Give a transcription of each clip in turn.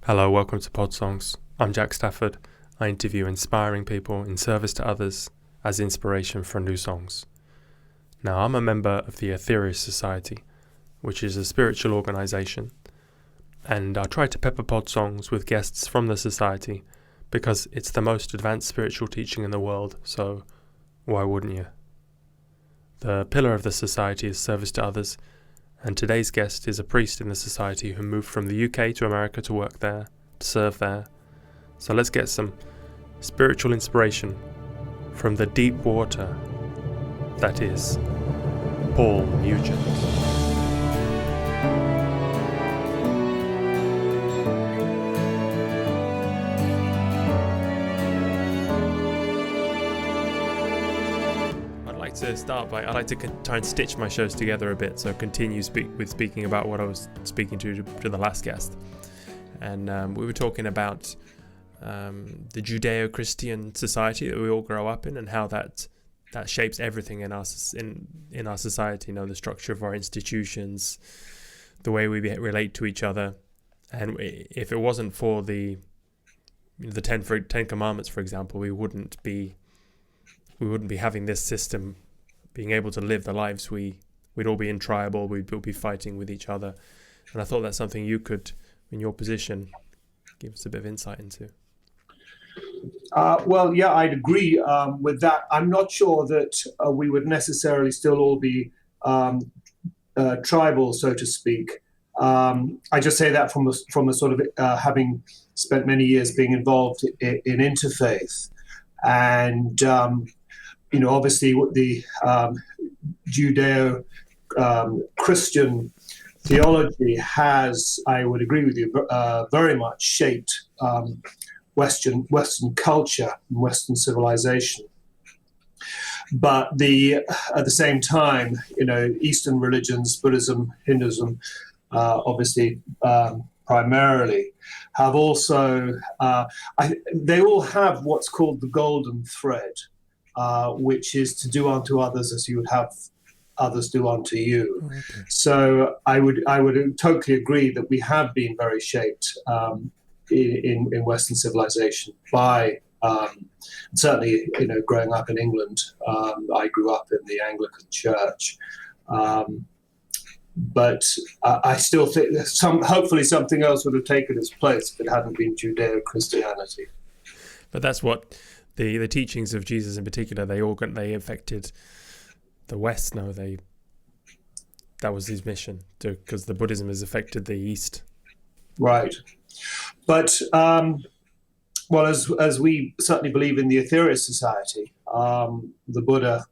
Hello, welcome to Podsongs. I'm Jack Stafford. I interview inspiring people in service to others as inspiration for new songs. Now, I'm a member of the Aetherius Society, which is a spiritual organisation, and I try to pepper Podsongs with guests from the society because it's the most advanced spiritual teaching in the world, so why wouldn't you? The pillar of the society is service to others, and today's guest is a priest in the society who moved from the UK to America to work there, to serve there. So let's get some spiritual inspiration from the deep water that is Paul Nugent. I'd like to try and stitch my shows together a bit, so continue speaking about what I was speaking to the last guest. And we were talking about the Judeo-Christian society that we all grow up in, and how that shapes everything in our society. You know, the structure of our institutions, the way we relate to each other. And if it wasn't for the Ten Commandments, for example, we wouldn't be having this system, being able to live the lives we'd all be in tribal, we'd all be fighting with each other. And I thought that's something you could, in your position, give us a bit of insight into. Well, yeah, I'd agree with that. I'm not sure that we would necessarily still all be tribal, so to speak. I just say that from a sort of having spent many years being involved in interfaith. And obviously, the Judeo-Christian theology has, I would agree with you, very much shaped Western culture and Western civilization. But at the same time, Eastern religions, Buddhism, Hinduism, obviously primarily, have also they all have what's called the golden thread, which is to do unto others as you would have others do unto you. Oh, okay. So I would totally agree that we have been very shaped in Western civilization by certainly growing up in England. I grew up in the Anglican Church. But I still think hopefully something else would have taken its place if it hadn't been Judeo-Christianity. But that's what the teachings of Jesus in particular, they affected the West. No, that was his mission, because the Buddhism has affected the East. Right. But well, as we certainly believe in the Aetherius Society, the Buddha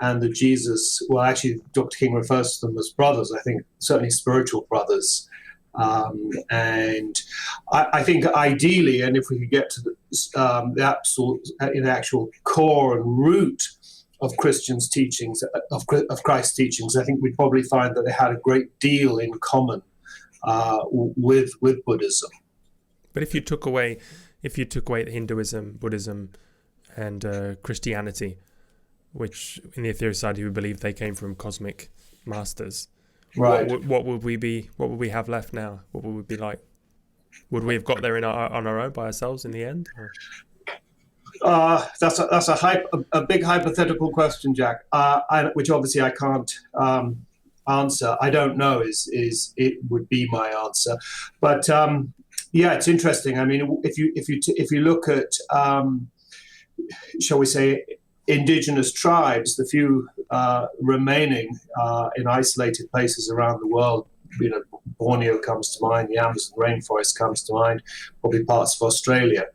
and the Jesus, well, actually, Dr. King refers to them as brothers, I think, certainly spiritual brothers. And I think ideally, and if we could get to the actual core and root of Christians' teachings, of Christ's teachings, I think we'd probably find that they had a great deal in common with Buddhism. But if you took away Hinduism, Buddhism, and Christianity, which in the Aetherius Society we believe they came from cosmic masters. Right. What would we be? What would we have left now? What would we be like? Would we have got there on our own by ourselves in the end? That's a big hypothetical question, Jack. Which obviously I can't answer. I don't know. Is it would be my answer, but yeah, it's interesting. I mean, if you look at shall we say, indigenous tribes, the few remaining in isolated places around the world, Borneo comes to mind, the Amazon rainforest comes to mind, probably parts of Australia.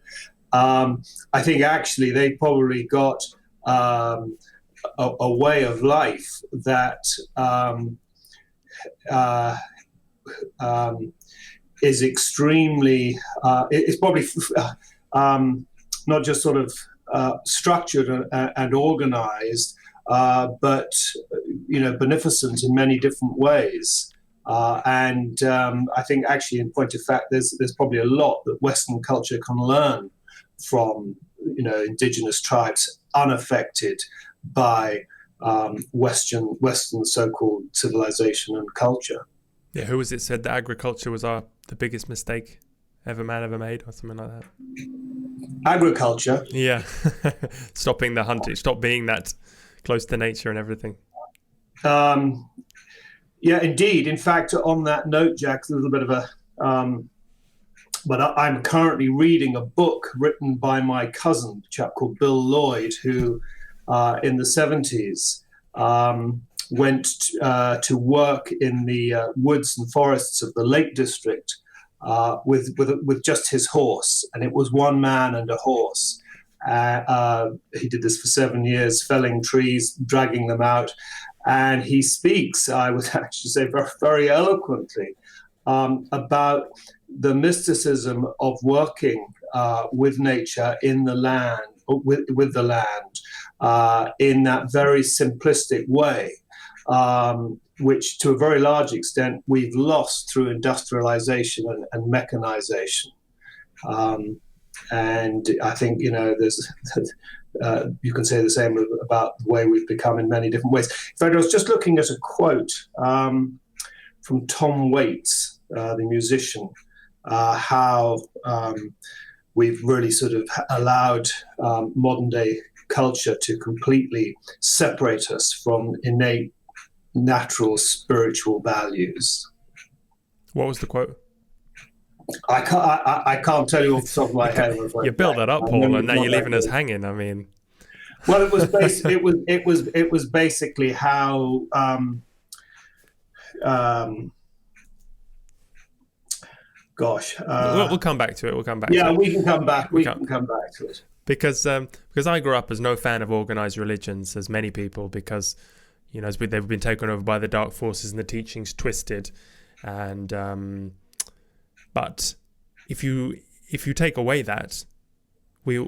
I think actually they probably got a way of life that is extremely, it's probably not just sort of structured and organized, but beneficent in many different ways. And I think actually, in point of fact, there's probably a lot that Western culture can learn from indigenous tribes unaffected by Western so-called civilization and culture. Yeah, who was it said that agriculture was the biggest mistake man ever made, or something like that. Agriculture. Yeah. Stopping the hunting, stop being that close to nature and everything. Yeah, indeed. In fact, on that note, Jack, a little bit of a but I'm currently reading a book written by my cousin, a chap called Bill Lloyd, who in the 70s went to work in the woods and forests of the Lake District with just his horse. And it was one man and a horse. He did this for 7 years, felling trees, dragging them out. And he speaks, I would actually say, very, very eloquently about the mysticism of working with nature in the land, with the land, in that very simplistic way, which to a very large extent we've lost through industrialization and mechanization. And I think, there's you can say the same about the way we've become in many different ways. In fact, I was just looking at a quote from Tom Waits, the musician, how we've really sort of allowed modern day culture to completely separate us from innate, natural, spiritual values. What was the quote? I can't tell you off the top of my head. You built that up, Paul, and now you're leaving us hanging. I mean, well, it was basically how. We'll come back to it. We can come back. We can come back to it because I grew up as no fan of organized religions, as many people, because they've been taken over by the dark forces and the teachings twisted, and but if you take away that, the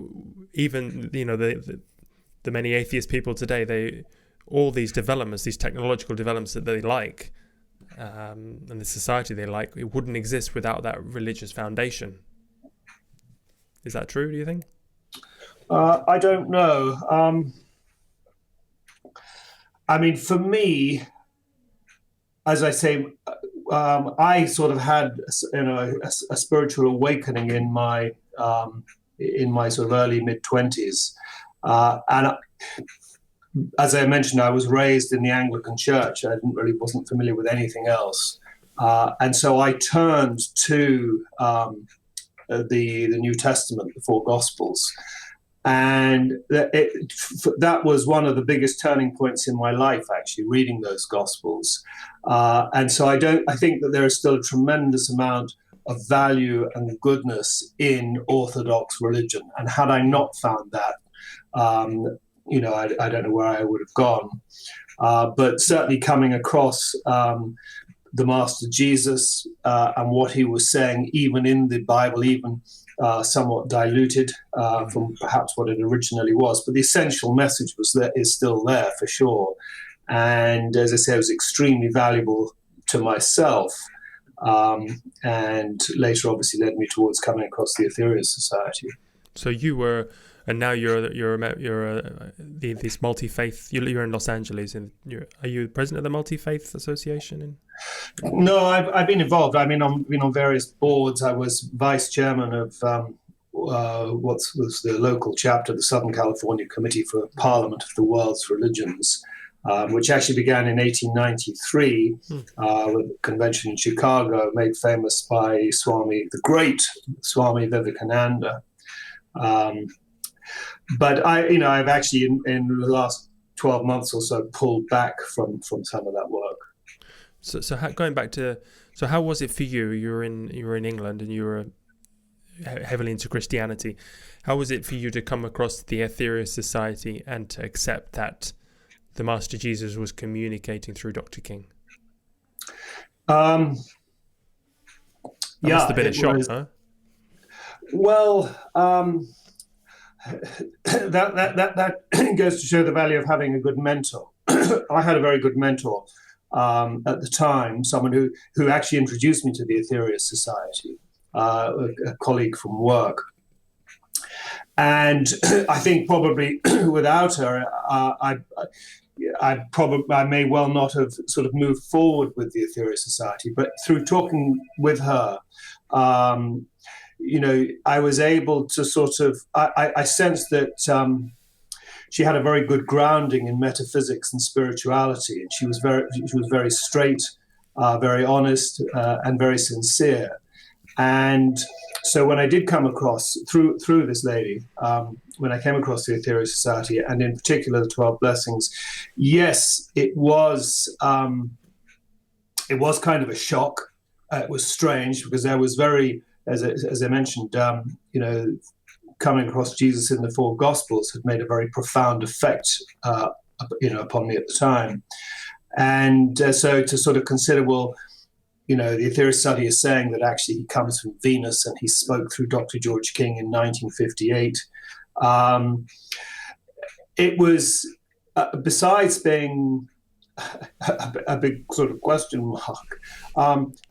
many atheist people today, all these developments, these technological developments that they like. And the society they like, it wouldn't exist without that religious foundation. Is that true, do you think? I don't know. I mean, for me, as I say, I sort of had a spiritual awakening in my sort of early mid-20s, and as I mentioned, I was raised in the Anglican Church. I wasn't familiar with anything else, and so I turned to the New Testament, the four Gospels, and that was one of the biggest turning points in my life. Actually, reading those Gospels, and so I think that there is still a tremendous amount of value and goodness in Orthodox religion. And had I not found that, I don't know where I would have gone. But certainly coming across the Master Jesus and what he was saying, even in the Bible, even somewhat diluted from perhaps what it originally was. But the essential message is still there for sure. And as I say, it was extremely valuable to myself. And later obviously led me towards coming across the Aetherius Society. So you were... And now you're this multi-faith. You're in Los Angeles, and are you president of the Multi-Faith Association? No, I've been involved. I've been on various boards. I was vice chairman of what was the local chapter, the Southern California Committee for Parliament of the World's Religions, which actually began in 1893 with a convention in Chicago, made famous by the great Swami Vivekananda. But I've actually in the last 12 months or so pulled back from some of that work. So going back to, how was it for you? You were in England and you were heavily into Christianity. How was it for you to come across the Aetherius Society and to accept that the Master Jesus was communicating through Dr. King? That must have been a shock, huh? Well, that goes to show the value of having a good mentor. I had a very good mentor at the time, someone who actually introduced me to the Aetherius Society, a colleague from work. And I think probably without her, I may well not have sort of moved forward with the Aetherius Society. But through talking with her, I was able to sort of, I sensed that she had a very good grounding in metaphysics and spirituality, and she was very straight, very honest, and very sincere. And so when I did come across through this lady, when I came across the Aetherius Society, and in particular the 12 Blessings, yes, it was kind of a shock. It was strange because there was very, as I mentioned, coming across Jesus in the four Gospels had made a very profound effect, upon me at the time. And so to sort of consider, well, the Aetherius Society is saying that actually he comes from Venus and he spoke through Dr. George King in 1958. It was, besides being a big sort of question mark,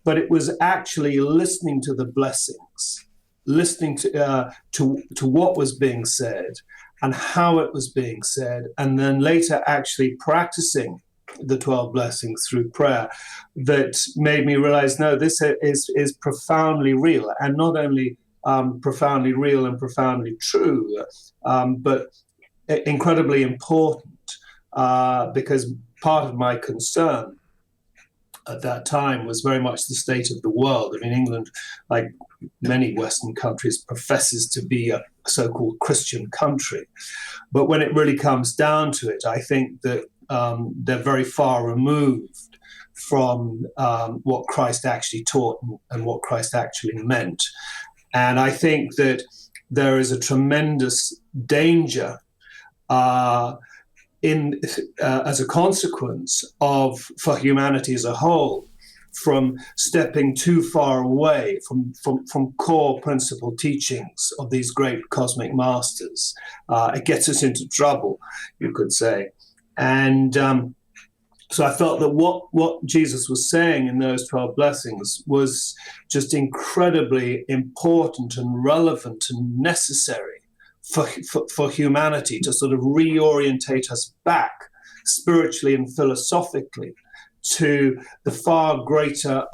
but it was actually listening to the blessings, listening to what was being said and how it was being said, and then later actually practicing the 12 blessings through prayer, that made me realize, no, this is profoundly real, and not only profoundly real and profoundly true, but incredibly important, because part of my concern at that time was very much the state of the world. I mean, England, like many Western countries, professes to be a so-called Christian country. But when it really comes down to it, I think that they're very far removed from what Christ actually taught and what Christ actually meant. And I think that there is a tremendous danger as a consequence for humanity as a whole, from stepping too far away from core principle teachings of these great cosmic masters. It gets us into trouble, you could say. And so I felt that what Jesus was saying in those 12 blessings was just incredibly important and relevant and necessary for humanity, to sort of reorientate us back spiritually and philosophically to the far greater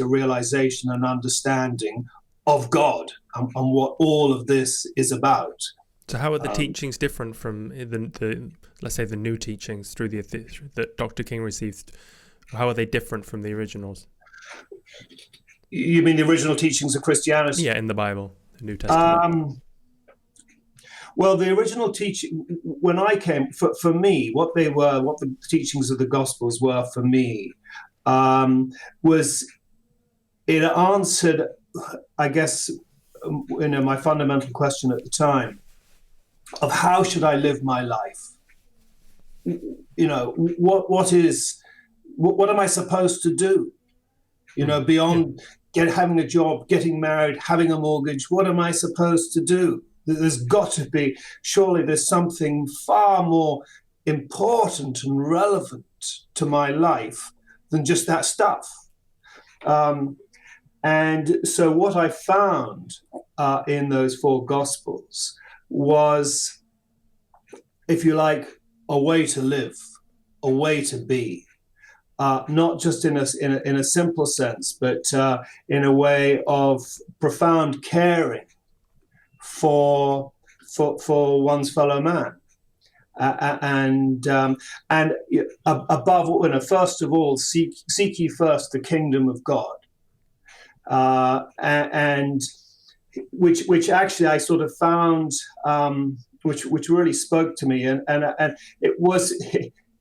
realization and understanding of God and what all of this is about. So how are the teachings different from the let's say the new teachings through that Dr. King received? How are they different from the originals? You mean the original teachings of Christianity? Yeah, in the Bible, the New Testament. Well, the original teaching, when I came, for me, what the teachings of the Gospels were for me, was it answered, I guess, my fundamental question at the time of how should I live my life? What am I supposed to do? Beyond having a job, getting married, having a mortgage, what am I supposed to do? There's got to be, surely there's something far more important and relevant to my life than just that stuff. And so what I found in those four Gospels was, if you like, a way to live, a way to be, not just in a simple sense, but in a way of profound caring for one's fellow man, and above all, first of all, seek ye first the kingdom of God, and which actually I sort of found, which really spoke to me, and it was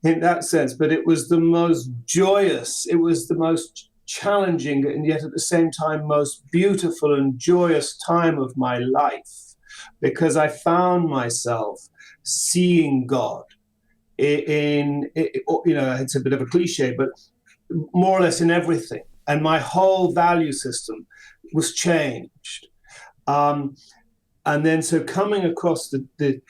in that sense, but it was the most joyous, it was the most challenging, and yet at the same time most beautiful and joyous time of my life, because I found myself seeing God in it's a bit of a cliche, but more or less in everything, and my whole value system was changed. And then, so coming across the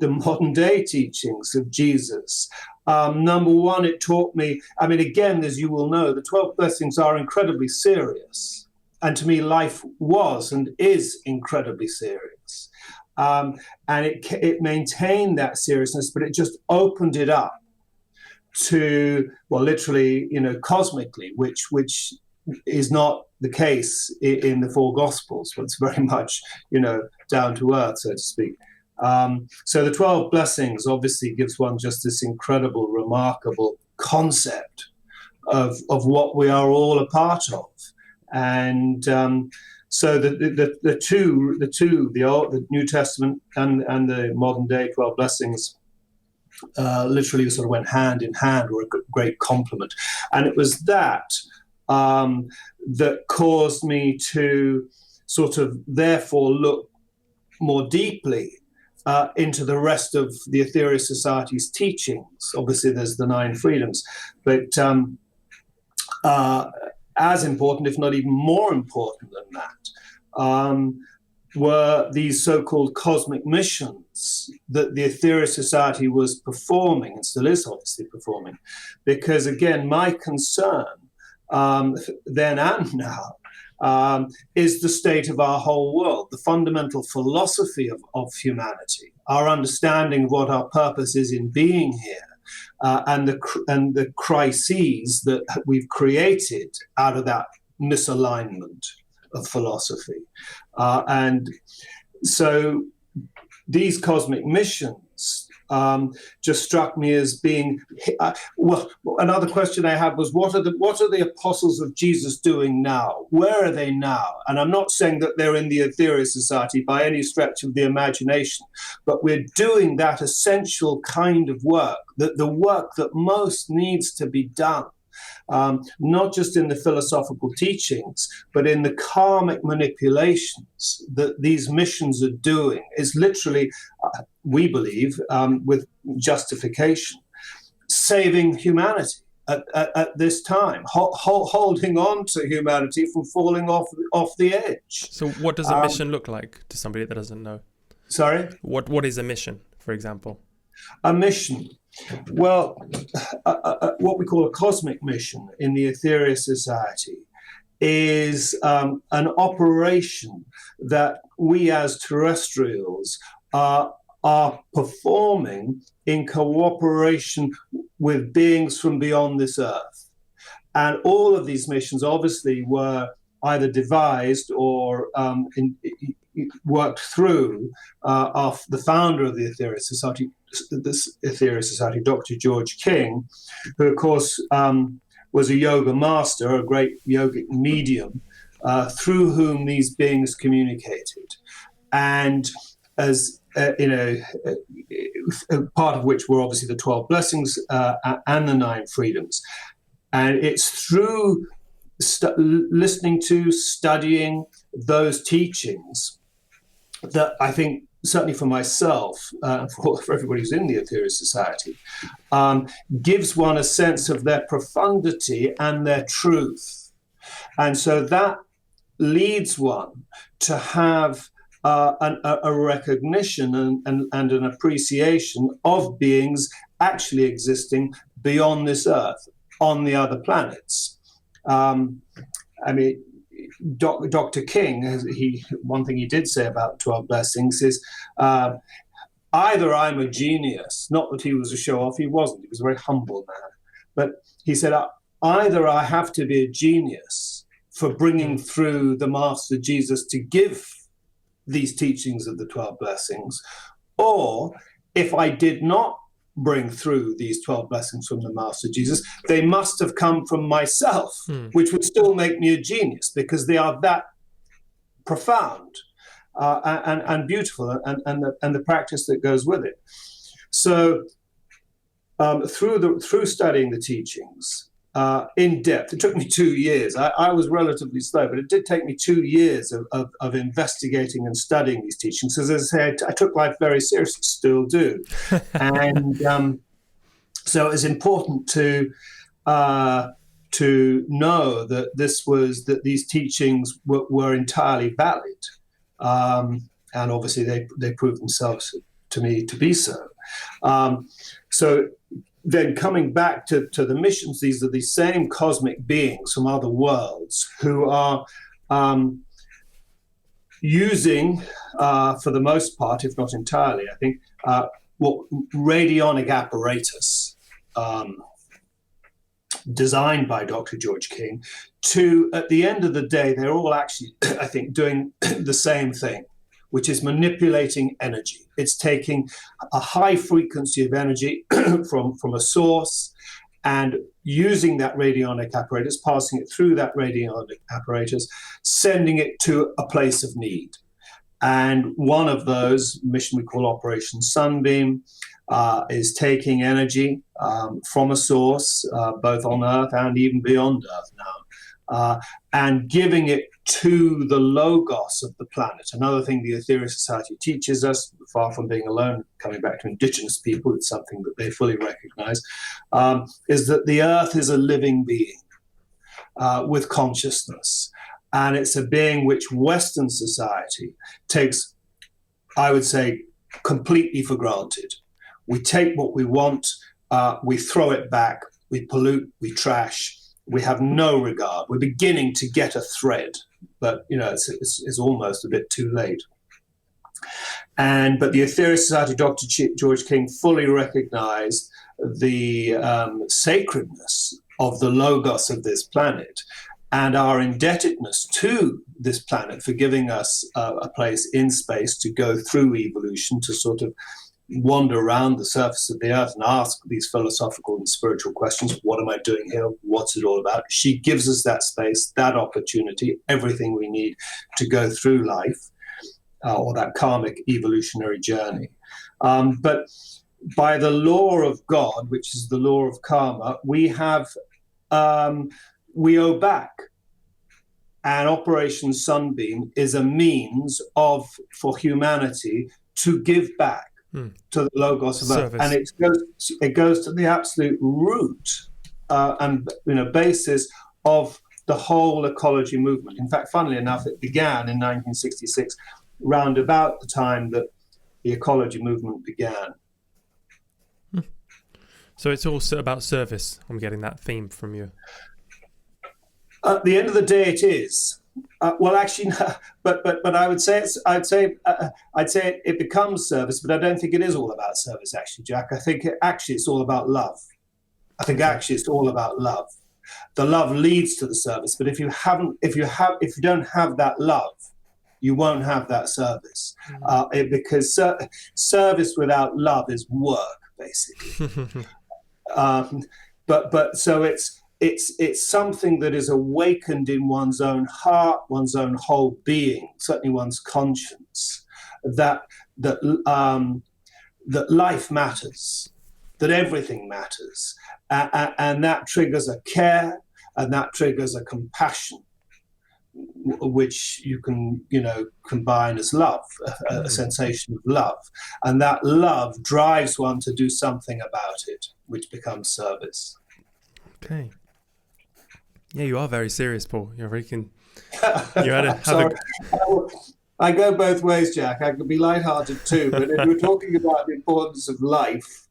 modern day teachings of Jesus, number one, it taught me, I mean, again, as you will know, the 12 blessings are incredibly serious. And to me, life was and is incredibly serious. And it maintained that seriousness, but it just opened it up to, well, literally, cosmically, which is not the case in the four Gospels. But it's very much, down to earth, so to speak. So the 12 blessings obviously gives one just this incredible, remarkable concept of what we are all a part of. And so the two, the New Testament and the modern day 12 blessings literally sort of went hand in hand, or a great complement. And it was that that caused me to sort of therefore look more deeply into the rest of the Aetherius Society's teachings. Obviously, there's the 9 freedoms, but as important, if not even more important than that, were these so-called cosmic missions that the Aetherius Society was performing, and still is obviously performing. Because again, my concern then and now is the state of our whole world, the fundamental philosophy of humanity, our understanding of what our purpose is in being here, and the crises that we've created out of that misalignment of philosophy. And so these cosmic missions just struck me as being well. Another question I had was, what are the apostles of Jesus doing now? Where are they now? And I'm not saying that they're in the Aetherius Society by any stretch of the imagination, but we're doing that essential kind of work, the work that most needs to be done. Not just in the philosophical teachings, but in the karmic manipulations that these missions are doing, is literally, we believe, with justification, saving humanity at this time, holding on to humanity from falling off the edge. So what does a mission look like to somebody that doesn't know? Sorry? What is a mission, for example? A mission. Well, what we call a cosmic mission in the Aetherius Society is an operation that we as terrestrials are performing in cooperation with beings from beyond this earth. And all of these missions obviously were either devised or worked through the founder of the Aetherius Society, Dr. George King, who, of course, was a yoga master, a great yogic medium, through whom these beings communicated. And as part of which were obviously the 12 blessings and the 9 freedoms. And it's through listening to, studying those teachings that I think, certainly for myself, for everybody who's in the Aetherius Society, gives one a sense of their profundity and their truth. And so that leads one to have a recognition and an appreciation of beings actually existing beyond this earth, on the other planets. Dr. King, one thing he did say about 12 blessings is, either I'm a genius, not that he was a show-off, he wasn't, he was a very humble man, but he said, either I have to be a genius for bringing through the Master Jesus to give these teachings of the 12 blessings, or if I did not bring through these 12 blessings from the Master Jesus, they must have come from myself, which would still make me a genius, because they are that profound and beautiful, and the practice that goes with it. So through studying the teachings in depth, it took me 2 years. I was relatively slow, but it did take me 2 years of investigating and studying these teachings. As I say, I took life very seriously, still do. And so it's important to know that these teachings were entirely valid. And obviously they proved themselves to me to be so. So then coming back to the missions, these are the same cosmic beings from other worlds who are using, for the most part, if not entirely, I think, radionic apparatus designed by Dr. George King, to, at the end of the day, they're all actually, I think, doing the same thing, which is manipulating energy. It's taking a high frequency of energy from a source and using that radionic apparatus, passing it through that radionic apparatus, sending it to a place of need. And one of those, mission we call Operation Sunbeam, is taking energy from a source, both on Earth and even beyond Earth now, and giving it to the logos of the planet. Another thing the Aetherius Society teaches us, far from being alone, coming back to indigenous people, it's something that they fully recognize, is that the Earth is a living being with consciousness. And it's a being which Western society takes, I would say, completely for granted. We take what we want, we throw it back, we pollute, we trash, we have no regard. We're beginning to get a thread, but it's almost a bit too late. But the Aetherius Society, Dr. George King, fully recognized the sacredness of the logos of this planet and our indebtedness to this planet for giving us a place in space to go through evolution, to sort of wander around the surface of the earth and ask these philosophical and spiritual questions. What am I doing here? What's it all about? She gives us that space, that opportunity, everything we need to go through life, or that karmic evolutionary journey. But by the law of God, which is the law of karma, we owe back. And Operation Sunbeam is a means for humanity to give back to the logos of Earth, and it goes to the absolute root and basis of the whole ecology movement. In fact, funnily enough, it began in 1966, round about the time that the ecology movement began. So it's also about service. I'm getting that theme from you. At the end of the day, it is. Well, actually, no, but I would say it becomes service, but I don't think it is all about service. Actually, Jack, I think it's all about love. I think actually it's all about love. The love leads to the service, but if you don't have that love, you won't have that service. Because service without love is work, basically. But so it's something that is awakened in one's own heart, one's own whole being, certainly one's conscience, that life matters, that everything matters, and that triggers a care, and that triggers a compassion, which you can combine as love, a sensation of love, and that love drives one to do something about it, which becomes service. Okay. Yeah, you are very serious, Paul. You're very I go both ways, Jack. I could be lighthearted too, but if we're talking about the importance of life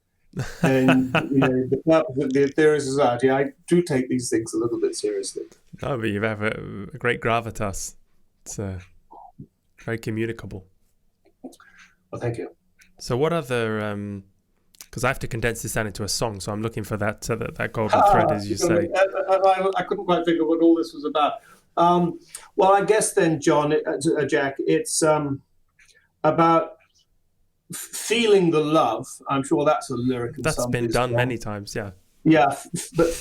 and the purpose of the Aetherius Society, I do take these things a little bit seriously. No, but you have a great gravitas. It's very communicable. Well, thank you. So what other... because I have to condense this down into a song, so I'm looking for that golden thread, as you say. I couldn't quite figure what all this was about. Well, I guess then, Jack, it's about feeling the love. I'm sure that's a lyric. That's been done many times, yeah. Yeah, but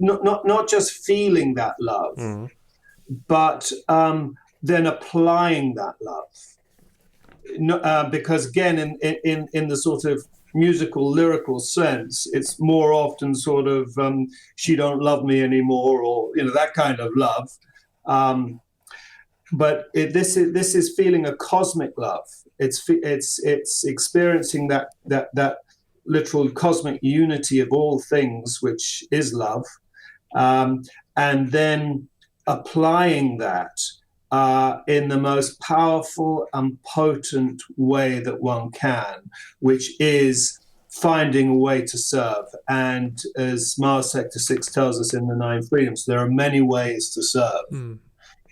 not just feeling that love, but then applying that love. Because again, in the sort of musical, lyrical sense, it's more often sort of she don't love me anymore, or that kind of love. But this is feeling a cosmic love. It's experiencing that literal cosmic unity of all things, which is love, and then applying that in the most powerful and potent way that one can, which is finding a way to serve. And as Mars Sector 6 tells us in the 9 Freedoms, there are many ways to serve.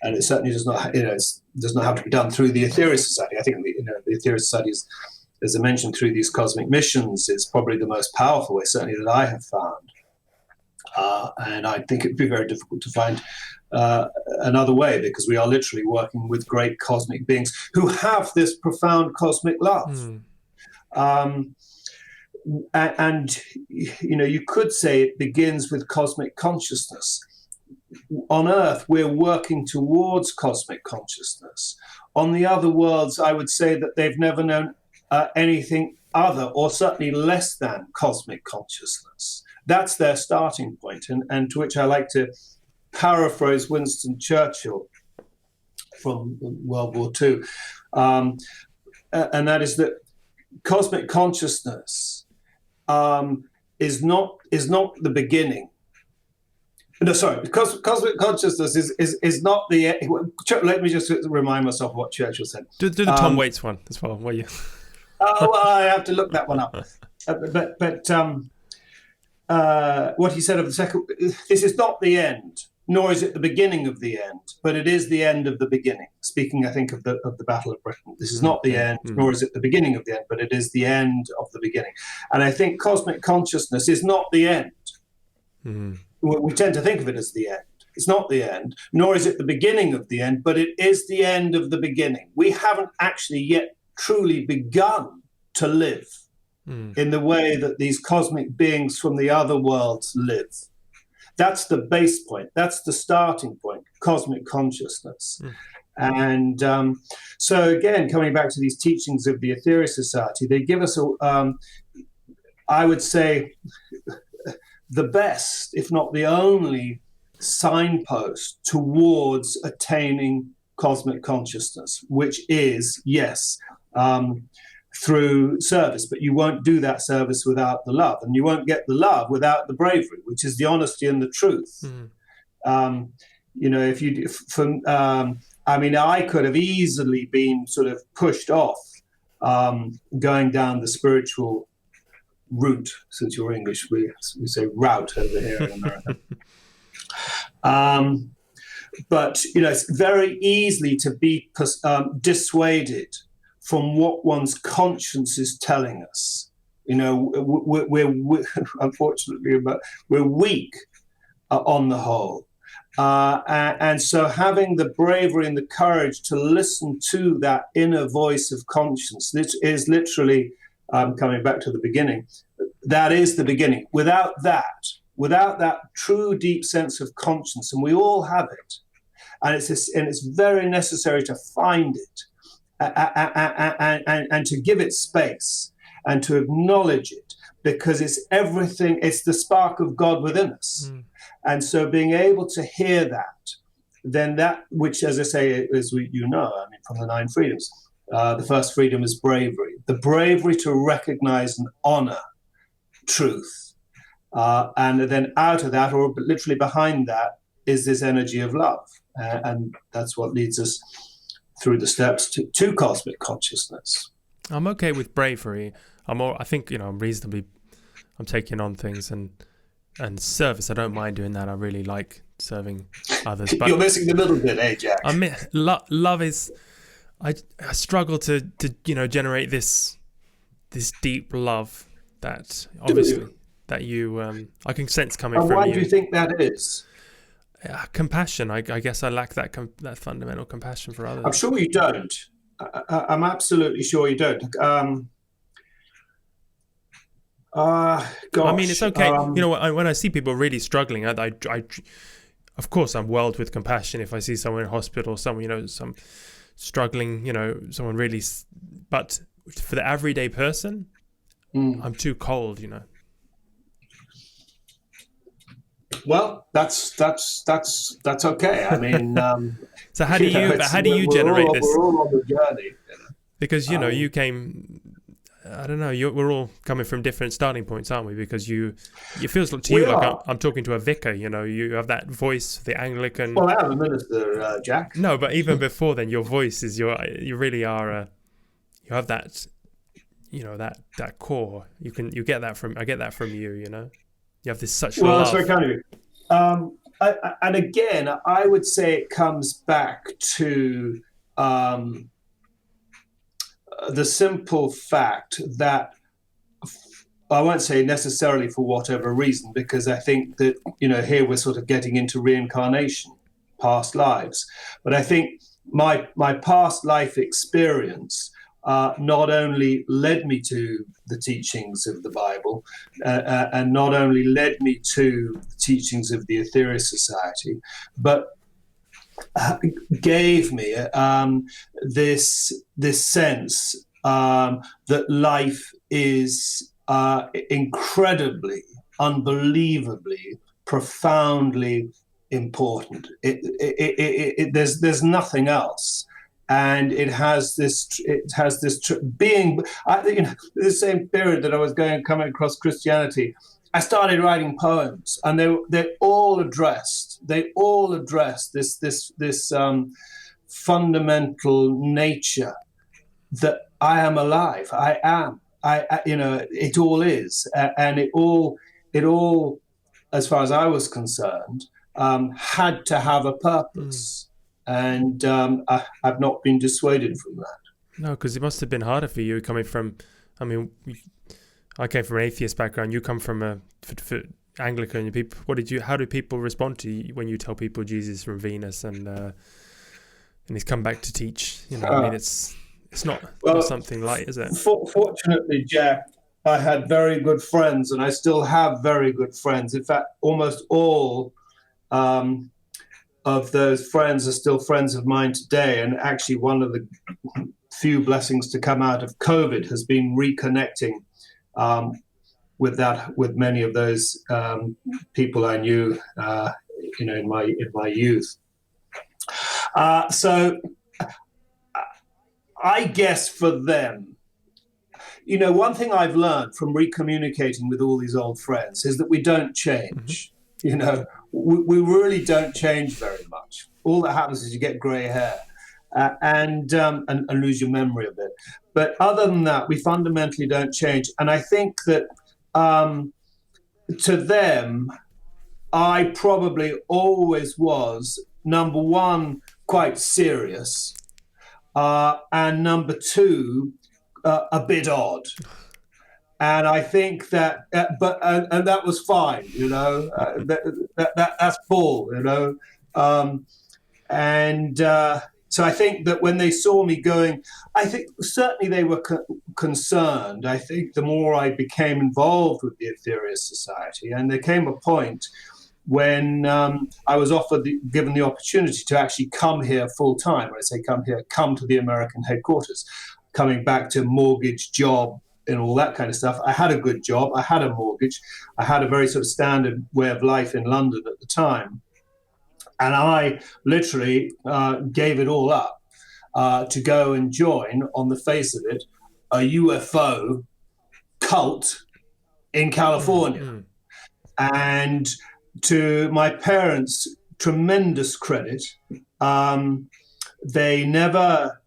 And it certainly does not, does not have to be done through the Aetherius Society. I think the Aetherius Society is, as I mentioned, through these cosmic missions, is probably the most powerful way, certainly that I have found. And I think it'd be very difficult to find another way, because we are literally working with great cosmic beings who have this profound cosmic love. And you could say it begins with cosmic consciousness. On Earth, we're working towards cosmic consciousness. On the other worlds, I would say that they've never known anything other, or certainly less than, cosmic consciousness. That's their starting point, and to which I like to paraphrase Winston Churchill from World War II, and that is that cosmic consciousness is not the beginning. No, sorry, because cosmic consciousness is not the. Let me just remind myself what Churchill said. Do the Tom Waits one as well, will you? Oh, well, I have to look that one up. But what he said of the second, this is not the end, nor is it the beginning of the end, but it is the end of the beginning. Speaking, I think, of the Battle of Britain. This is not the end, nor is it the beginning of the end, but it is the end of the beginning. And I think cosmic consciousness is not the end. We tend to think of it as the end. It's not the end, nor is it the beginning of the end, but it is the end of the beginning. We haven't actually yet truly begun to live in the way that these cosmic beings from the other worlds live. That's the base point. That's the starting point, cosmic consciousness. And so again, coming back to these teachings of the Aetherius Society, they give us, I would say, the best, if not the only, signpost towards attaining cosmic consciousness, which is, yes, through service. But you won't do that service without the love, and you won't get the love without the bravery, which is the honesty and the truth. I could have easily been sort of pushed off going down the spiritual route. Since you're English, we say route over here in America. But it's very easily to be dissuaded from what one's conscience is telling us. We're unfortunately, we're weak on the whole, and so having the bravery and the courage to listen to that inner voice of conscience, this is literally coming back to the beginning. That is the beginning. Without that true deep sense of conscience, and we all have it, and it's very necessary to find it. And to give it space and to acknowledge it, because it's everything, it's the spark of God within us. And so being able to hear that, then that, which, as I say, from the 9 freedoms, the first freedom is bravery. The bravery to recognize and honor truth. And then out of that, or literally behind that, is this energy of love. And that's what leads us through the steps to cosmic consciousness. I'm okay with bravery. I think I'm taking on things and service. I don't mind doing that. I really like serving others. But you're missing the middle bit, eh, Jack? Love is. I struggle to generate this deep love that obviously that you I can sense coming from you. Why do you think that is? Compassion. I guess I lack that fundamental compassion for others. I'm sure you don't. I'm absolutely sure you don't. Gosh. I mean, it's okay. When I see people really struggling, I of course I'm welled with compassion if I see someone in hospital, someone some struggling, someone really. But for the everyday person, I'm too cold. Well, that's okay. I mean, so how do you generate this? We're all on the journey. Because you came. I don't know. We're all coming from different starting points, aren't we? Because it feels to you like I'm talking to a vicar. You have that voice, the Anglican. Well, I am a minister, Jack. No, but even before then, your voice is you really are. You have that. That core. I get that from you. You have this such love. Well, that's very kind of you. And again, I would say it comes back to the simple fact that I won't say necessarily for whatever reason, because I think that, here we're sort of getting into reincarnation, past lives. But I think my past life experience not only led me to the teachings of the Bible, and not only led me to the teachings of the Aetherius Society, but gave me this sense that life is incredibly, unbelievably, profoundly important. There's nothing else, and it has this being. The same period that I was coming across Christianity, I started writing poems, and they all addressed this fundamental nature that I am alive. I am. It all is, and it all, as far as I was concerned, had to have a purpose, and I've not been dissuaded from that. No, because it must have been harder for you coming from. I mean, I came from an atheist background. You come from a Anglican. People, how do people respond to you when you tell people Jesus from Venus and he's come back to teach? I mean, it's not something light, is it? Fortunately, Jack, I had very good friends, and I still have very good friends. In fact, almost all of those friends are still friends of mine today. And actually, one of the few blessings to come out of COVID has been reconnecting with many of those people I knew, in my youth. So I guess for them, one thing I've learned from recommunicating with all these old friends is that we don't change. Mm-hmm. We really don't change very much. All that happens is you get grey hair and lose your memory a bit. But other than that, we fundamentally don't change. And I think that to them, I probably always was, number one, quite serious, and number two, a bit odd. And I think that, and that was fine, that's Paul, so I think that when they saw me going, I think certainly they were concerned. I think the more I became involved with the Aetherius Society, and there came a point when I was given the opportunity to actually come here full time. When I say come to the American headquarters, coming back to mortgage, job, and all that kind of stuff. I had a good job. I had a mortgage. I had a very sort of standard way of life in London at the time. And I literally gave it all up to go and join, on the face of it, a UFO cult in California. Mm-hmm. And to my parents' tremendous credit, they never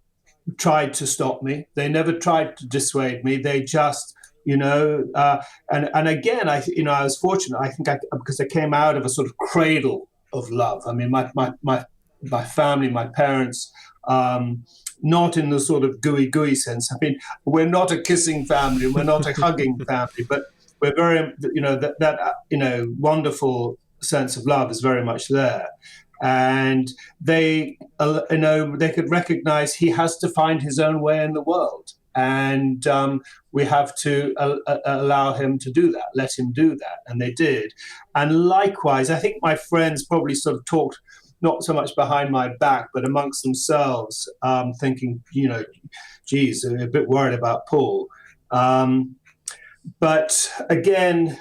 tried to stop me. They never tried to dissuade me. They just, and again, I was fortunate. I think because I came out of a sort of cradle of love. I mean, my family, my parents, not in the sort of gooey sense. I mean, we're not a kissing family, we're not a hugging family, but we're very, that wonderful sense of love is very much there. And they could recognize he has to find his own way in the world. And we have to allow him to do that, let him do that. And they did. And likewise, I think my friends probably sort of talked not so much behind my back, but amongst themselves, thinking, geez, they're a bit worried about Paul. But again,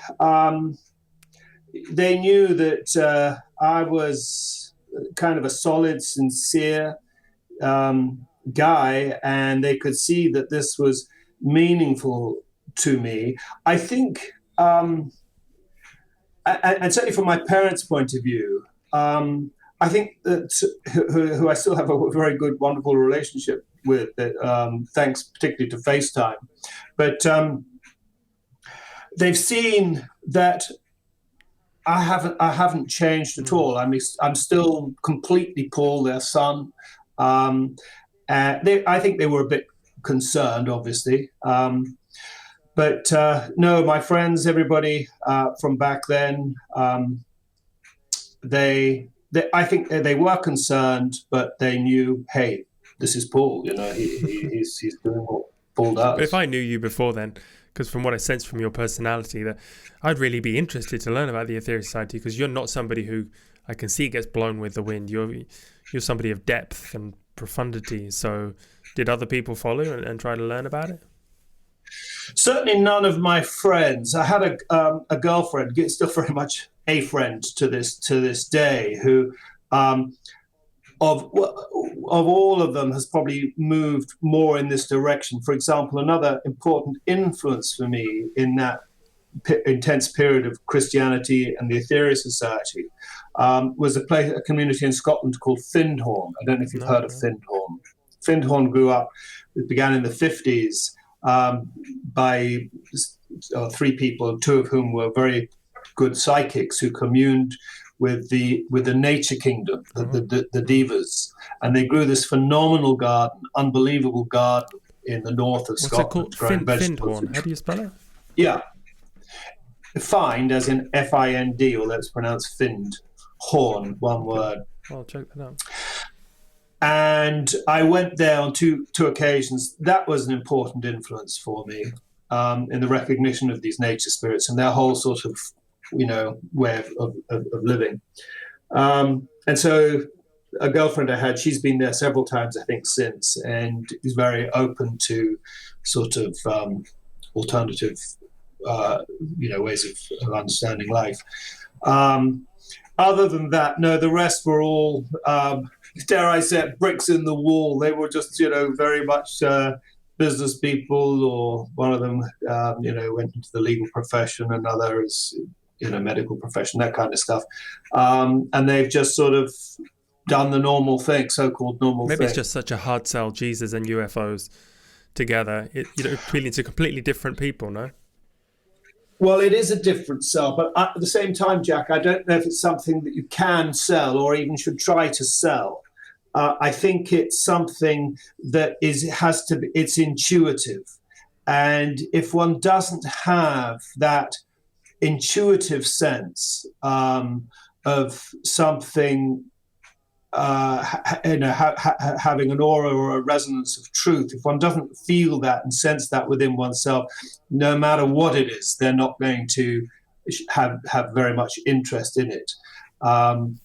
they knew that I was kind of a solid, sincere guy, and they could see that this was meaningful to me. I think, and certainly from my parents' point of view, I think that who I still have a very good, wonderful relationship with, thanks particularly to FaceTime, but they've seen that I haven't changed at all. I'm still completely Paul, their son. I think they were a bit concerned, obviously, But no, my friends, everybody from back then, I think they were concerned, but they knew, hey, this is Paul. He's doing what Paul does. If I knew you before then, because from what I sensed from your personality, that I'd really be interested to learn about the Aetherius Society, because you're not somebody who I can see gets blown with the wind. You're somebody of depth and profundity. So, did other people follow and try to learn about it? Certainly none of my friends. I had a girlfriend, still very much a friend to this day, who of all of them has probably moved more in this direction. For example, another important influence for me in that intense period of Christianity and the Aetherius Society was a community in Scotland called Findhorn. I don't know if you've heard of Findhorn. Findhorn grew up, it began in the 50s, by three people, two of whom were very good psychics who communed with the nature kingdom, the Devas, and they grew this phenomenal garden, unbelievable garden in the north of Scotland. What's it called? Findhorn. How do you spell it? Yeah, Find as in F-I-N-D, although it's pronounced Find. Horn, one word. I'll check that out. And I went there on two occasions. That was an important influence for me in the recognition of these nature spirits and their whole sort of, way of living. And so a girlfriend I had, she's been there several times, I think, since, and is very open to sort of alternative, ways of understanding life. Other than that, no, the rest were all, dare I say it, bricks in the wall. They were just, very much business people, or one of them, went into the legal profession, another is, medical profession, that kind of stuff. And they've just sort of done the normal thing, so-called normal thing. Maybe it's just such a hard sell, Jesus and UFOs together. Appealing to completely different people, no? Well, it is a different sell, but at the same time, Jack, I don't know if it's something that you can sell or even should try to sell. I think it's something that it's intuitive. And if one doesn't have that intuitive sense of something, having an aura or a resonance of truth, if one doesn't feel that and sense that within oneself, no matter what it is, they're not going to have very much interest in it. And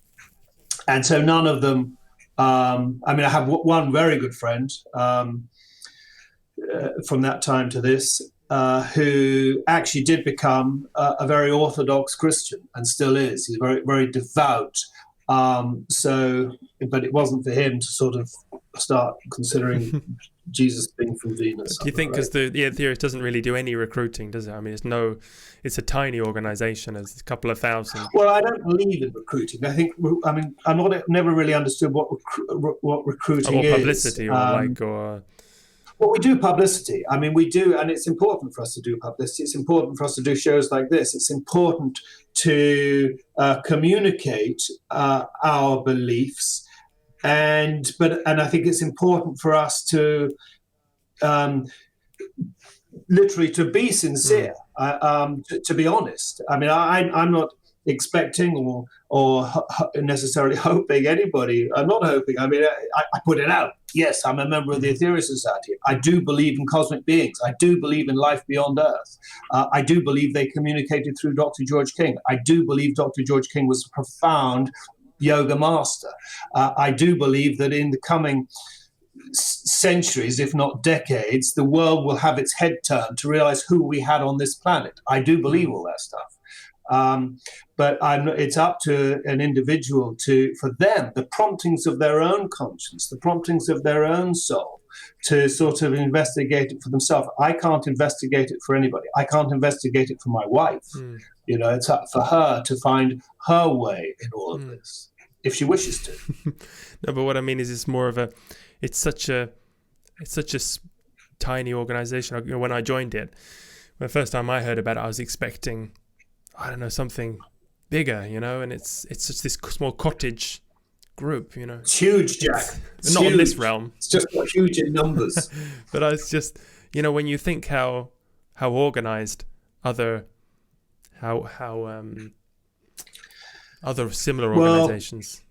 so none of them, I have one very good friend from that time to this, who actually did become a very orthodox Christian and still is. He's very, very devout. But it wasn't for him to sort of start considering Jesus being from Venus. Do you think because the Aetherius doesn't really do any recruiting, does it? I mean, it's a tiny organization. It's a couple of thousand. Well, I don't believe in recruiting. I've never really understood what recruiting is. Or publicity, or Well, we do publicity. We do, and it's important for us to do publicity. It's important for us to do shows like this. It's important to communicate our beliefs, and I think it's important for us to literally to be sincere, to be honest. I'm not expecting or necessarily hoping anybody. I'm not hoping. I put it out. Yes, I'm a member of the Aetherius Society. I do believe in cosmic beings. I do believe in life beyond Earth. I do believe they communicated through Dr. George King. I do believe Dr. George King was a profound yoga master. I do believe that in the coming centuries, if not decades, the world will have its head turned to realize who we had on this planet. I do believe all that stuff. But it's up to an individual for them, the promptings of their own conscience, the promptings of their own soul, to sort of investigate it for themselves. I can't investigate it for anybody. I can't investigate it for my wife. It's up for her to find her way in all of this, if she wishes to. No, but what I mean is, it's such a tiny organization. When I joined it, the first time I heard about it, I was expecting, I don't know, something bigger, and it's just this small cottage group, It's huge, Jack. It's not huge. On this realm. It's just not huge in numbers. But I was just, when you think how how organized other other similar organizations.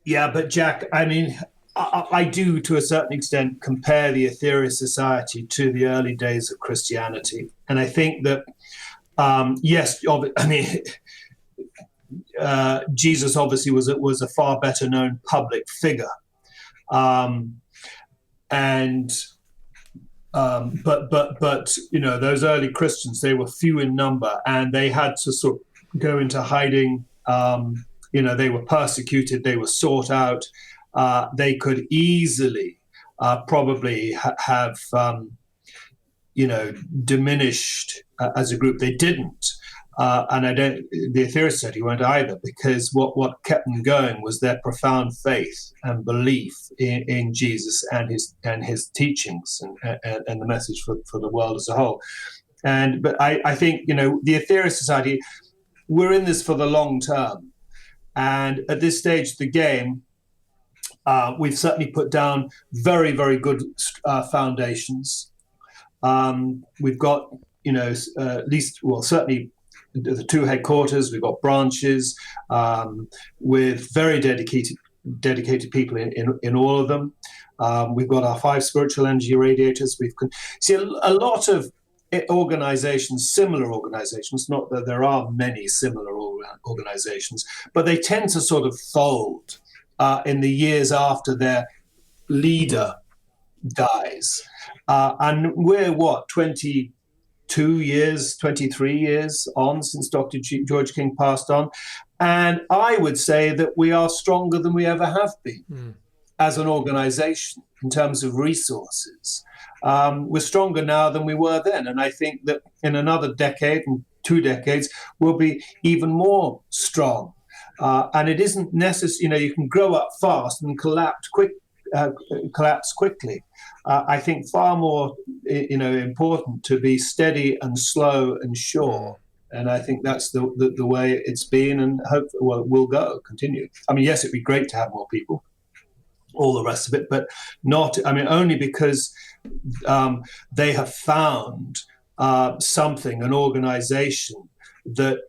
Yeah, but Jack, I mean, I do to a certain extent compare the Aetherius Society to the early days of Christianity, and I think that yes, I mean. Jesus obviously was a far better known public figure, and but you know, those early Christians, they were few in number, and they had to sort of go into hiding. You know, they were persecuted, they were sought out. They could easily probably have you know, diminished as a group. They didn't. And the Aetherius Society won't either, because what kept them going was their profound faith and belief in Jesus and his teachings and the message for the world as a whole. But I think, you know, the Aetherius Society, we're in this for the long term. And at this stage of the game, we've certainly put down very, very good foundations. We've got, you know, at least, well, certainly the two headquarters. We've got branches with very dedicated people in all of them. We've got our 5 spiritual energy radiators. We've see a lot of organizations, similar organizations. Not that there are many similar organizations, but they tend to sort of fold in the years after their leader dies. And we're 22 years, 23 years on since Dr. George King passed on. And I would say that we are stronger than we ever have been as an organization in terms of resources. We're stronger now than we were then. And I think that in another decade and 2 decades, we'll be even more strong. And it isn't necessary, you know, you can grow up fast and collapse quickly. I think far more, you know, important to be steady and slow and sure. And I think that's the way it's been, and hope will continue. I mean, yes, it'd be great to have more people, all the rest of it, but not. I mean, only because they have found something, an organization that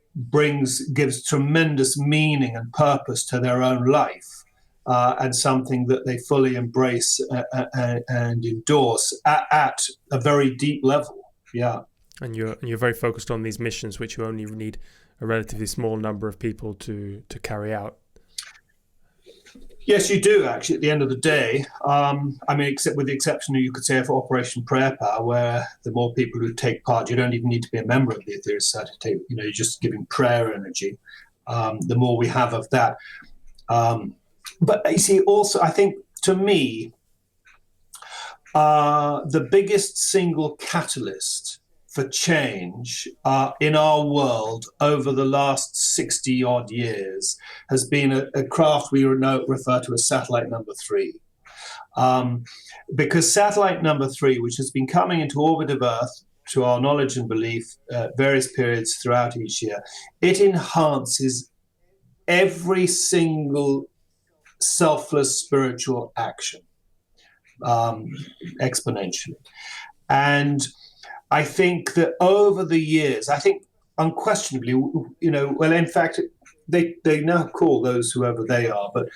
gives tremendous meaning and purpose to their own life. And something that they fully embrace and endorse at a very deep level. Yeah. And you're very focused on these missions, which you only need a relatively small number of people to carry out. Yes, you do, actually, at the end of the day. I mean, except with the exception, you could say, of Operation Prayer Power, where the more people who take part, you don't even need to be a member of the Aetherius Society. You know, you're just giving prayer energy. The more we have of that. But you see, also, I think, to me, the biggest single catalyst for change in our world over the last 60-odd years has been a craft we refer to as satellite number 3. Because satellite number 3, which has been coming into orbit of Earth, to our knowledge and belief, various periods throughout each year, it enhances every single selfless spiritual action exponentially. And I think that over the years, I think unquestionably, you know, well, in fact, they now call those whoever they are, but,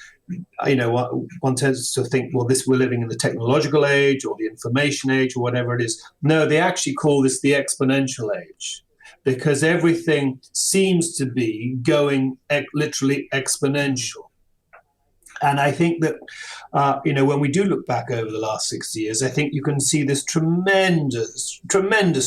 you know, one tends to think, well, we're living in the technological age or the information age or whatever it is. No, they actually call this the exponential age, because everything seems to be going literally exponential. And I think that, you know, when we do look back over the last 60 years, I think you can see this tremendous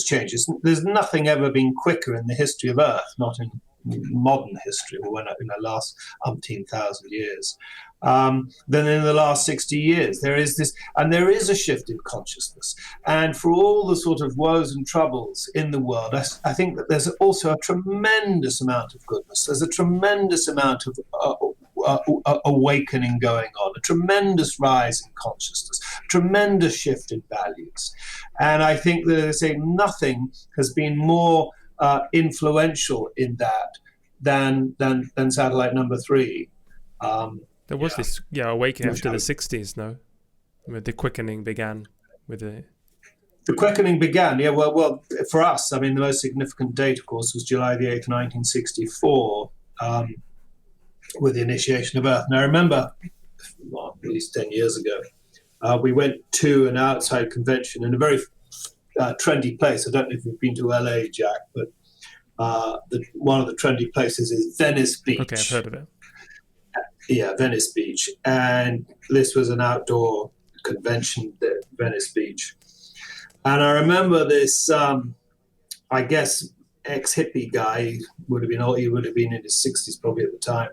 changes. There's nothing ever been quicker in the history of Earth, not in modern history, or in the last umpteen thousand years, than in the last 60 years. There is this, and there is a shift in consciousness. And for all the sort of woes and troubles in the world, I think that there's also a tremendous amount of goodness. There's a tremendous amount of awakening going on, a tremendous rise in consciousness, tremendous shift in values. And I think that, as I say, nothing has been more influential in that than satellite number 3. There was this awakening after the 60s, no? Where the quickening began with the... The quickening began, yeah, well, for us, I mean, the most significant date, of course, was July the 8th, 1964, with the initiation of Earth. And I remember, well, at least 10 years ago, we went to an outside convention in a very trendy place. I don't know if you've been to LA, Jack, but one of the trendy places is Venice Beach. Okay, I've heard of it. Yeah, Venice Beach. And this was an outdoor convention at Venice Beach. And I remember this, I guess, ex-hippie guy, he would have been in his 60s probably at the time,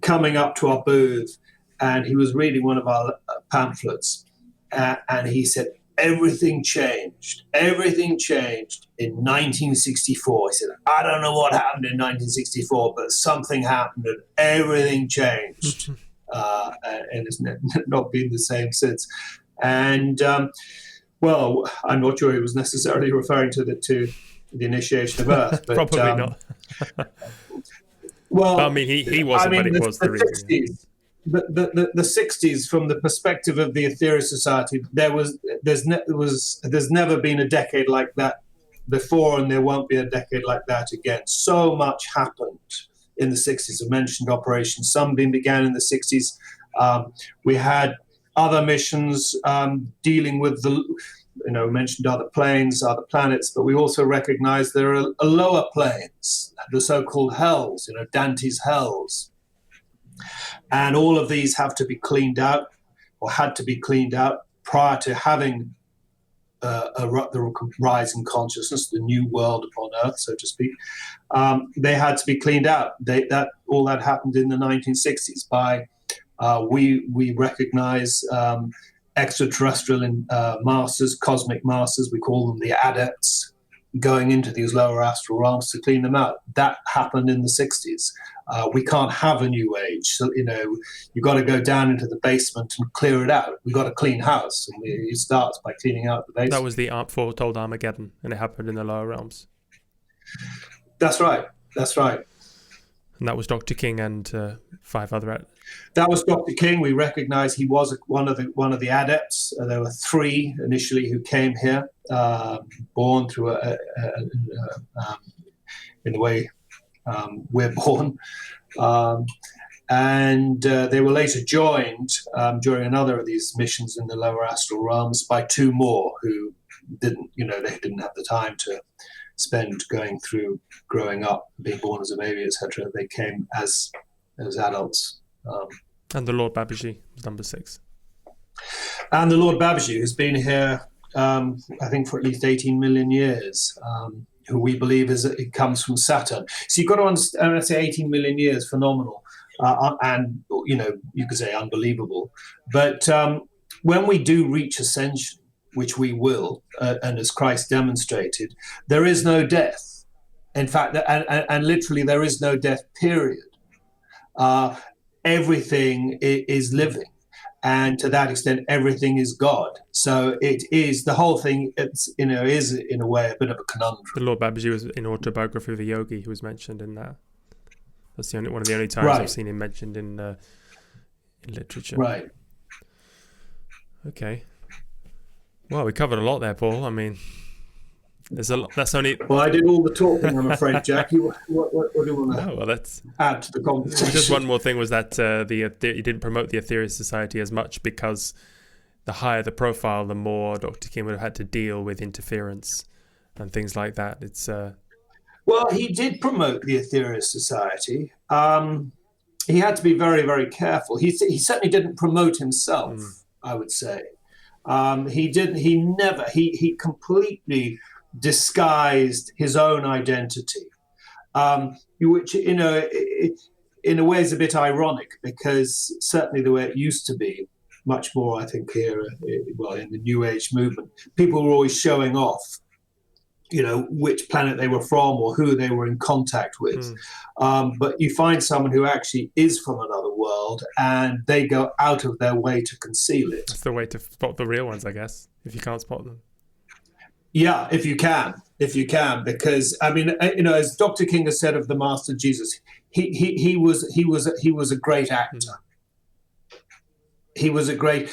coming up to our booth, and he was reading one of our pamphlets, and he said, everything changed in 1964. He said, I don't know what happened in 1964, but something happened and everything changed. And it's not been the same since. And, well, I'm not sure he was necessarily referring to the initiation of Earth. But, probably not. Well, I mean, he wasn't, but it was the reason. 60s, the 60s, from the perspective of the Aetherius Society, there's never been a decade like that before, and there won't be a decade like that again. So much happened in the 60s. I mentioned Operation Sunbeam began in the 60s. We had other missions dealing with we mentioned other planes, other planets, but we also recognize there are lower planes, the so-called hells, Dante's hells. And all of these have to be cleaned out, or had to be cleaned out prior to having the rise in consciousness, the new world upon Earth, so to speak. They had to be cleaned out. All that happened in the 1960s. We recognize extraterrestrial masters, cosmic masters. We call them the adepts, going into these lower astral realms to clean them out. That happened in the 60s. We can't have a new age. So, you've got to go down into the basement and clear it out. We've got a clean house, and it starts by cleaning out the basement. That was the foretold Armageddon, and it happened in the lower realms. That's right. And that was Dr. King and 5 other. That was Dr. King. We recognize he was one of the adepts. There were 3 initially who came here, born through in the way we're born, and they were later joined during another of these missions in the lower astral realms by 2 more who didn't have the time to spend going through growing up, being born as a baby, etc. They came as adults. And the Lord Babaji was number 6. And the Lord Babaji, who's been here, I think, for at least 18 million years, who we believe it comes from Saturn. So you've got to understand, when I say 18 million years, phenomenal, and you could say unbelievable. But when we do reach ascension, which we will, and as Christ demonstrated, there is no death. In fact, and literally there is no death, period. Everything is living. And to that extent, everything is God. So it is, the whole thing, is in a way a bit of a conundrum. The Lord Babaji was in Autobiography of a Yogi, who was mentioned in that. That's one of the only times I've seen him mentioned in literature. Right. Okay. Well, we covered a lot there, Paul. I mean, there's a lot. That's only. Well, I did all the talking, I'm afraid, Jack. What do you want to add to the conversation? Just one more thing was that you didn't promote the Aetherius Society as much because the higher the profile, the more Dr. King would have had to deal with interference and things like that. It's. Well, he did promote the Aetherius Society. He had to be very, very careful. He certainly didn't promote himself, I would say. He completely disguised his own identity, which, in a way is a bit ironic, because certainly the way it used to be, much more, I think, here, in the New Age movement, people were always showing off, which planet they were from or who they were in contact with. But you find someone who actually is from another world, and they go out of their way to conceal it. That's the way to spot the real ones, I guess, if you can't spot them. Yeah, if you can, because I mean, as Dr. King has said of the Master Jesus, he was a great actor. he was a great.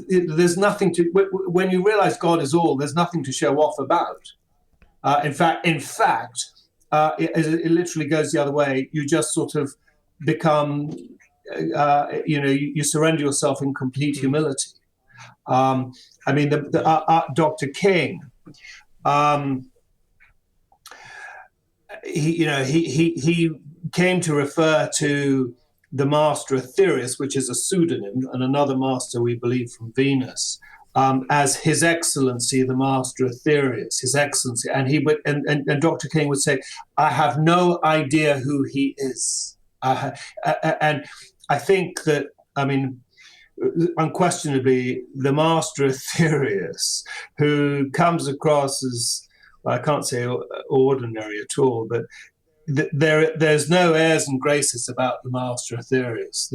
There's nothing to when you realize God is all. There's nothing to show off about. In fact, it literally goes the other way. You just sort of become, you surrender yourself in complete humility. I mean, Dr. King, he came to refer to the master Aetherius, which is a pseudonym, and another master, we believe, from Venus, as His Excellency, the Master Aetherius, His Excellency. And he would, and Dr. King would say, "I have no idea who he is." And I think that, I mean, unquestionably, the Master Aetherius, who comes across as, well, I can't say ordinary at all, but there's no airs and graces about the Master Aetherius.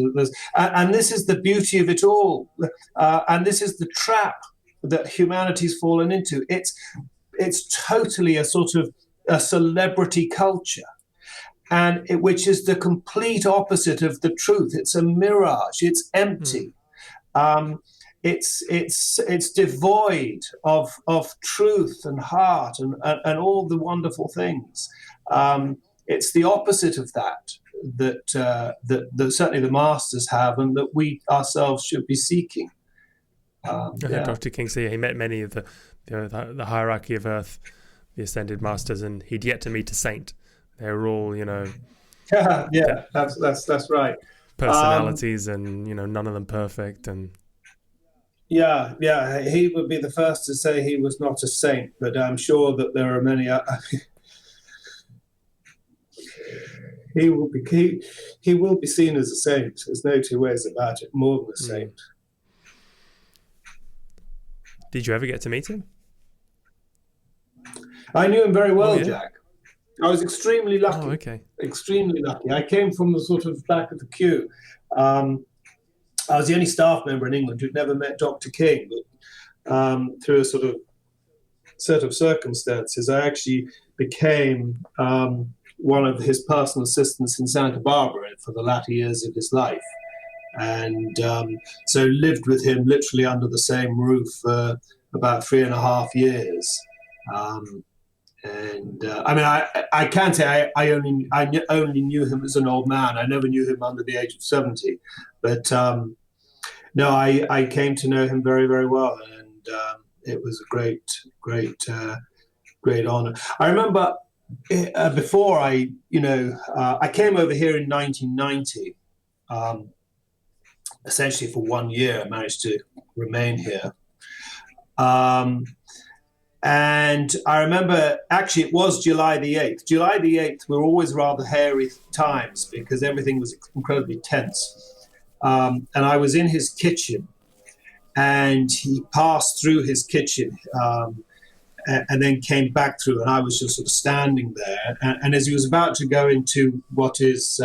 And this is the beauty of it all. And this is the trap that humanity's fallen into. It's totally a sort of a celebrity culture, and which is the complete opposite of the truth. It's a mirage. It's empty. It's devoid of truth and heart and all the wonderful things. It's the opposite of that certainly the masters have, and that we ourselves should be seeking. Dr. King said he met many of the hierarchy of Earth, the ascended masters, and he'd yet to meet a saint. They were all, that's right. Personalities, and none of them perfect, and he would be the first to say he was not a saint, but I'm sure that there are many. He will be seen as a saint. There's no two ways about it. More than a saint. Did you ever get to meet him? I knew him very well, Jack. I was extremely lucky. Oh, okay. Extremely lucky. I came from the sort of back of the queue. I was the only staff member in England who'd never met Dr. King, but through a sort of set of circumstances, I actually became one of his personal assistants in Santa Barbara for the latter years of his life. And so lived with him literally under the same roof for about 3.5 years. I mean, I can say I only knew him as an old man. I never knew him under the age of 70. But no, I came to know him very, very well, and it was a great honor. I remember before I came over here in 1990. Essentially for 1 year, I managed to remain here. And I remember, actually, it was July the 8th. July the 8th were always rather hairy times because everything was incredibly tense. And I was in his kitchen, and he passed through his kitchen and then came back through, and I was just sort of standing there. And as he was about to go into what is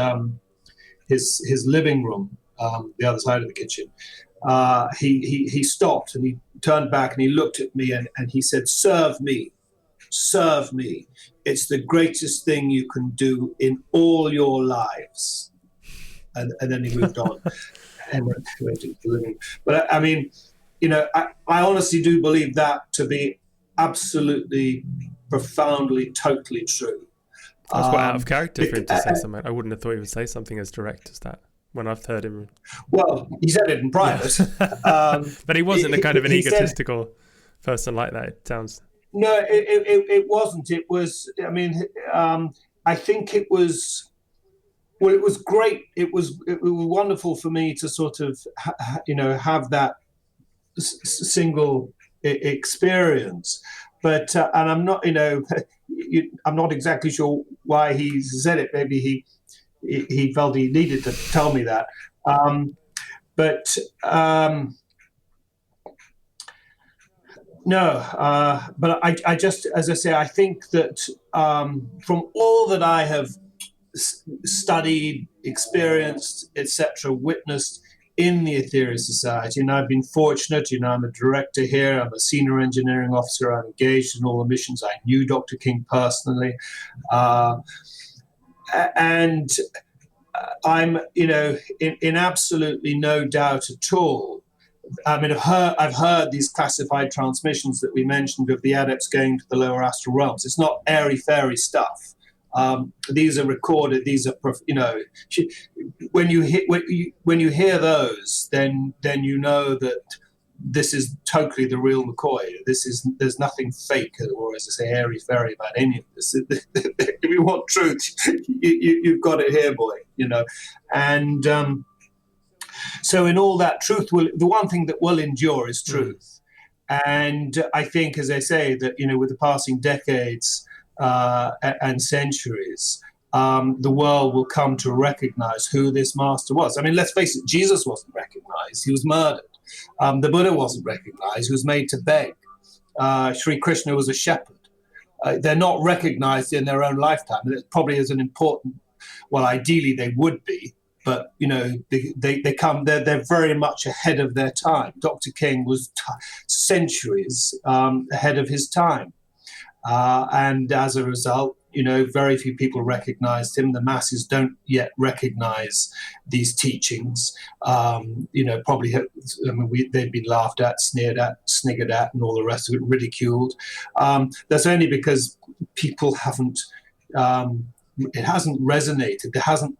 his living room, the other side of the kitchen, he stopped, and he turned back, and he looked at me, and he said, serve me. It's the greatest thing you can do in all your lives." And then he moved on and went into the living room. But I mean, I honestly do believe that to be absolutely, profoundly, totally true. That's quite out of character for him to say something. I wouldn't have thought he would say something as direct as that when I've heard him. Well, he said it in private. But he wasn't a kind of an egotistical person like that, it sounds. No, it wasn't. It was, I mean, I think it was, well, it was great. It was wonderful for me to sort of, have that single experience. But, and I'm not, I'm not exactly sure why he said it. Maybe he felt he needed to tell me that. But I just, as I say, I think that from all that I have studied, experienced, etc., witnessed in the Aetherius Society, and I've been fortunate, I'm a director here, I'm a senior engineering officer, I'm engaged in all the missions. I knew Dr. King personally. And I'm, in absolutely no doubt at all I mean, I've heard these classified transmissions that we mentioned of the adepts going to the lower astral realms. It's not airy-fairy stuff. These are recorded. These are, when you hear those, then you know that this is totally the real McCoy. There's nothing fake or, as I say, airy-fairy about any of this. If you want truth, you've got it here, boy. And so in all that, truth the one thing that will endure is truth. And I think, as I say, that with the passing decades and centuries, the world will come to recognize who this master was. I mean, let's face it, Jesus wasn't recognized. He was murdered. The Buddha wasn't recognized. He was made to beg. Sri Krishna was a shepherd. They're not recognized in their own lifetime. And it probably is an important, well, ideally they would be, but they come. They're very much ahead of their time. Dr. King was centuries ahead of his time, and as a result, very few people recognized him. The masses don't yet recognize these teachings. Probably they've been laughed at, sneered at, sniggered at, and all the rest of it, ridiculed. That's only because people haven't. It hasn't resonated.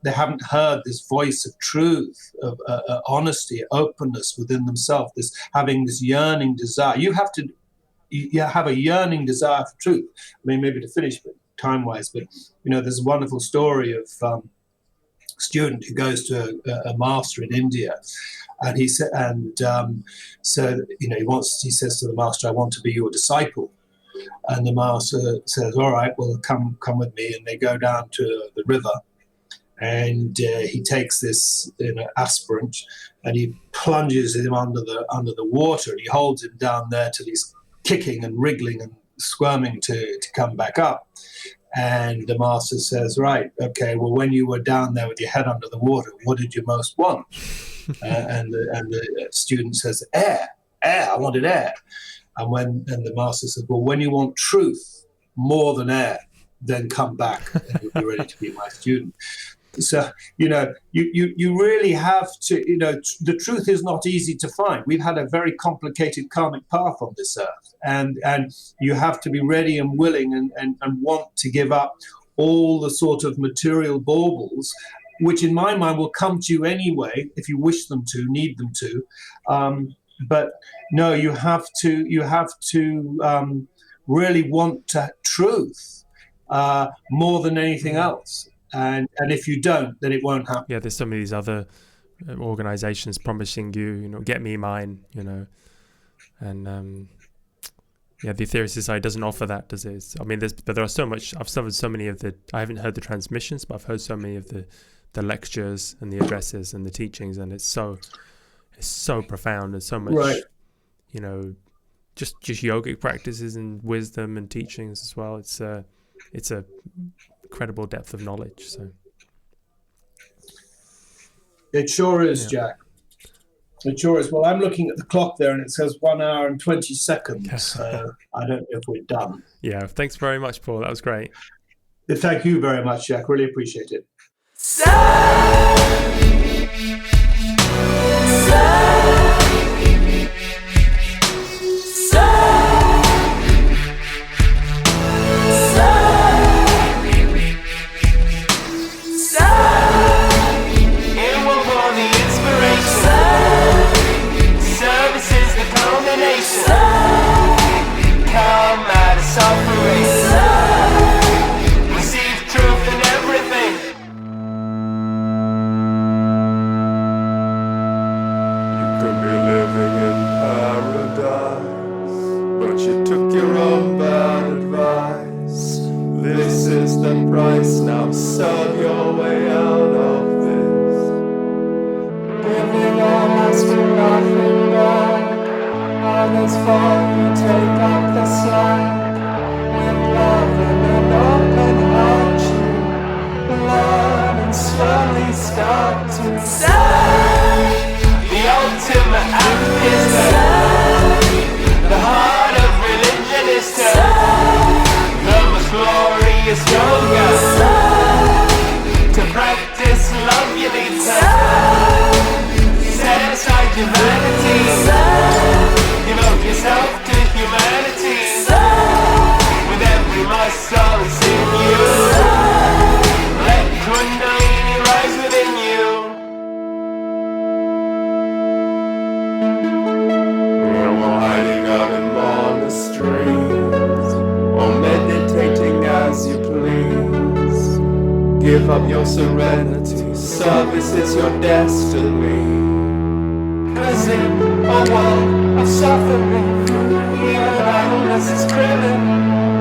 They haven't heard this voice of truth, of honesty, openness within themselves. Having this yearning desire. You have a yearning desire for truth. I mean, maybe to finish, but time-wise, but there's a wonderful story of a student who goes to a master in India, and he said, he says to the master, "I want to be your disciple." And the master says, "All right, well, come with me." And they go down to the river, and he takes this aspirant, and he plunges him under the water, and he holds him down there till he's kicking and wriggling and squirming to come back up. And the master says, "Right, okay, well, when you were down there with your head under the water, what did you most want?" And the student says, "Air, I wanted air." And the master says, "Well, when you want truth more than air, then come back and you'll be ready to be my student." So, you really have to, the truth is not easy to find. We've had a very complicated karmic path on this earth, and you have to be ready and willing and want to give up all the sort of material baubles, which in my mind will come to you anyway, if you wish them to, need them to. But no, you have to really want truth more than anything else. And if you don't, then it won't happen. Yeah, there's some of these other organizations promising you, get me mine, and the Aetherius Society doesn't offer that, does it? I mean, but there are so much. I've suffered so many of I haven't heard the transmissions, but I've heard so many of the lectures and the addresses and the teachings, and it's so profound and so much, right. Just yogic practices and wisdom and teachings as well. It's a incredible depth of knowledge. So it sure is, Jack. It sure is. Well, I'm looking at the clock there, and it says 1 hour and 20 seconds. So I don't know if we're done. Yeah. Thanks very much, Paul. That was great. Thank you very much, Jack. Really appreciate it. Humanity give up your serenity. Service is your destiny. 'Cause in a world of suffering, even idleness is criminal.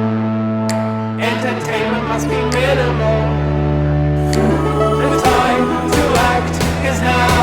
Entertainment must be minimal. The time to act is now.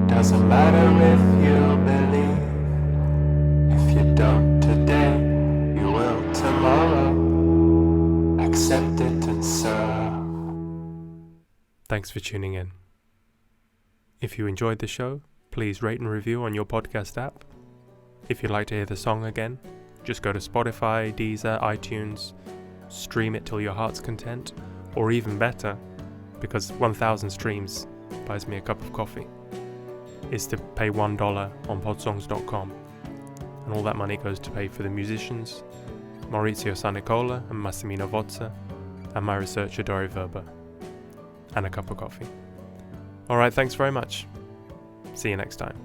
Doesn't matter if you believe. If you don't today, you will tomorrow. Accept it and serve. Thanks for tuning in. If you enjoyed the show, please rate and review on your podcast app. If you'd like to hear the song again, just go to Spotify, Deezer, iTunes, stream it till your heart's content, or even better, because 1,000 streams buys me a cup of coffee, is to pay $1 on Podsongs.com, and all that money goes to pay for the musicians, Maurizio Sanicola and Massimino Vozza, and my researcher Dori Verba, and a cup of coffee. Alright, thanks very much. See you next time.